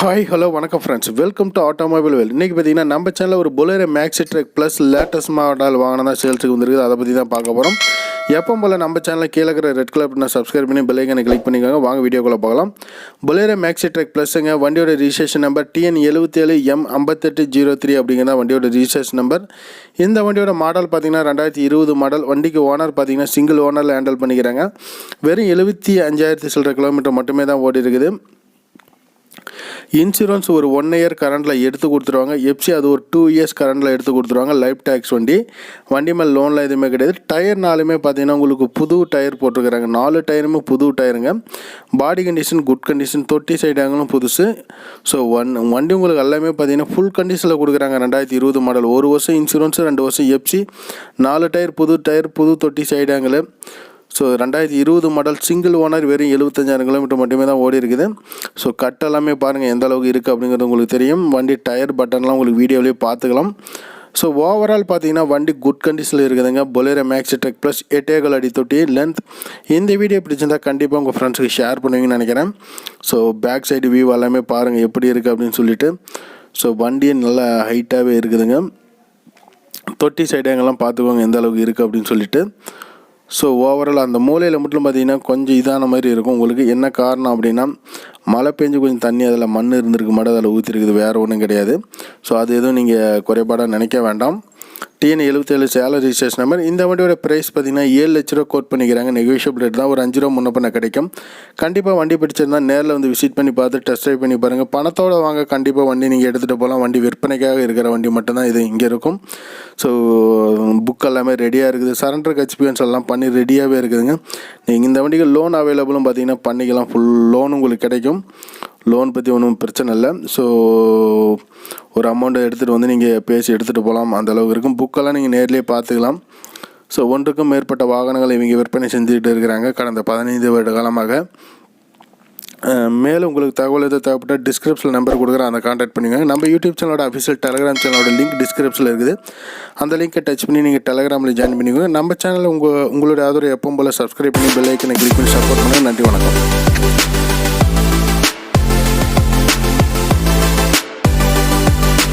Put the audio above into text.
Hi hello வணக்கம் friends, welcome to automobile வேல். இன்றைக்கி பார்த்தீங்கன்னா நம்ம சேனலில் ஒரு Bolero Maxi drug plus latest model வாங்கினா சேல்ஸுக்கு வந்துருக்குது. அதை பற்றி தான் பார்க்க போகிறோம். எப்போ போல் நம்ம சேனலில் கீழே இருக்கிற ரெட் கலர் பட்டனை சப்ஸ்கிரைப் பண்ணி பெல் ஐக்கானை கிளிக் பண்ணிக்கோங்க. வாங்க வீடியோக்குள்ளே பார்க்கலாம். பொலேரோ மேக்ஸி ட்ரக் ப்ளஸ்ஸுங்க. வண்டியோட ரிஜிஸ்ட்ரேஷன் நம்பர் TN77M5803 அப்படிங்கிறத வண்டியோட ரிஜிஸ்ட்ரேஷன் நம்பர். இந்த வண்டியோட மாடல் பார்த்தீங்கன்னா 2020 மாடல். வண்டிக்கு ஓனர் பார்த்தீங்கன்னா சிங்கிள் ஓனரில் ஹேண்டில் பண்ணிக்கிறாங்க. வெறும் 75,000 சில்லற கிலோமீட்டர் மட்டுமே தான் ஓடி இருக்குது. இன்சூரன்ஸ் ஒரு 1 இயர் கரண்டில் எடுத்து கொடுத்துருவாங்க. எஃப்சி அது ஒரு 2 இயர்ஸ் கரண்டில் எடுத்து கொடுத்துருவாங்க. லைஃப் டேக்ஸ் வண்டி மேலே லோனில் எதுவுமே கிடையாது. டயர்னாலுமே பார்த்தீங்கன்னா உங்களுக்கு புது டயர் போட்டிருக்கிறாங்க. 4 டயருமே புது டயருங்க. பாடி கண்டிஷன் குட் கண்டிஷன், தொட்டி சைடு ஆங்கிலும் புதுசு. ஸோ வண்டி உங்களுக்கு எல்லாமே பார்த்தீங்கன்னா ஃபுல் கண்டிஷனில் கொடுக்குறாங்க. 2020 மாடல். 1 வருஷம் இன்சூரன்ஸ், 2 வருஷம் எஃப்சி, 4 டயர், புது தொட்டி side angle. So 2020 model single owner. வெறும் 75,000 கிலோமீட்டர் மட்டுமே தான் ஓடி இருக்குது. ஸோ கட் எல்லாமே பாருங்கள் எந்த அளவுக்கு இருக்குது அப்படிங்கிறது உங்களுக்கு தெரியும். வண்டி டயர் பட்டன்லாம் உங்களுக்கு வீடியோவிலேயே பார்த்துக்கலாம். ஸோ ஓவரால் பார்த்தீங்கன்னா வண்டி குட் கண்டிஷனில் இருக்குதுங்க. பொலேரோ மேக்ஸி ட்ரக் ப்ளஸ் 8 அடி தொட்டி லென்த். இந்த வீடியோ பிடிச்சிருந்தா கண்டிப்பாக உங்கள் ஃப்ரெண்ட்ஸுக்கு ஷேர் பண்ணுவீங்கன்னு நினைக்கிறேன். ஸோ பேக் சைடு வியூ எல்லாமே பாருங்கள் எப்படி இருக்குது அப்படின்னு சொல்லிட்டு. ஸோ வண்டியை நல்லா ஹைட்டாகவே இருக்குதுங்க. தொட்டி சைடு எங்கெல்லாம் பார்த்துக்கோங்க எந்த அளவுக்கு இருக்குது அப்படின்னு சொல்லிட்டு. ஸோ ஓவரால் அந்த மூலையில் மட்டும் பார்த்தீங்கன்னா கொஞ்சம் இதான மாதிரி இருக்கும் உங்களுக்கு. என்ன காரணம் அப்படின்னா மழை பெஞ்சு கொஞ்சம் தண்ணி அதில் மண் இருந்திருக்கு, மட்டும் அதில் ஊற்றிருக்குது, வேறு ஒன்றும் கிடையாது. ஸோ அது எதுவும் நீங்கள் குறைபாடாக நினைக்க வேண்டாம். TN77 salary registration number. இந்த வண்டியோட ப்ரைஸ் பார்த்தீங்கன்னா 7 லட்ச ரூபா கோட் பண்ணிக்கிறாங்க. நெகோஷியபிள் ரேட் தான். ஒரு 5 ரூபா முன்ன பண்ண கிடைக்கும். கண்டிப்பாக வண்டி பிடிச்சிருந்தா நேரில் வந்து விசிட் பண்ணி பார்த்து டெஸ்ட் ட்ரைவ் பண்ணி பாருங்கள். பணத்தோடு வாங்க கண்டிப்பாக வண்டி நீங்கள் எடுத்துகிட்டு போகலாம். வண்டி விற்பனைக்காக இருக்கிற வண்டி மட்டும்தான் இது இங்கே இருக்கும். ஸோ புக் எல்லாமே ரெடியாக இருக்குது. சரண்டருக்கு எக்ஸ்பீரியன்ஸ் எல்லாம் பண்ணி ரெடியாகவே இருக்குதுங்க. நீங்கள் இந்த வண்டிக்கு லோன் அவைலபிளும் பார்த்தீங்கன்னா பண்ணிக்கலாம். ஃபுல் லோன் உங்களுக்கு கிடைக்கும். லோன் பற்றி ஒன்றும் பிரச்சனை இல்லை. ஸோ ஒரு அமௌண்ட்டை எடுத்துகிட்டு வந்து நீங்கள் பேசி எடுத்துகிட்டு போகலாம். அந்தளவுக்கு இருக்கும். புக்கெல்லாம் நீங்கள் நேர்லேயே பார்த்துக்கலாம். ஸோ 1க்கும் மேற்பட்ட வாகனங்கள் இவங்க விற்பனை செஞ்சுக்கிட்டு இருக்கிறாங்க கடந்த 15 வருட காலமாக. மேலும் உங்களுக்கு தகவல் எதாவது தேவைப்பட்டால் டிஸ்கிரிப்ஷனில் நம்பர் கொடுக்குறேன், அதை கான்டாக்ட் பண்ணிக்கோங்க. நம்ம யூடியூப் சேனலோட அஃபிஷியல் டெலிகிராம் சேனலோட லிங்க் டிஸ்கிரிப்ஷனில் இருக்குது. அந்த லிங்க்கை டச் பண்ணி நீங்கள் டெலிகிராமில் ஜாயின் பண்ணிக்கோங்க. நம்ம சேனலில் உங்களுடைய ஆதரவு எப்பவும் போல் சப்ஸ்கிரைப் பண்ணி பெல் ஐக்கனை கிளிக் பண்ணி சப்போர்ட் பண்ணுங்கள். நன்றி, வணக்கம்.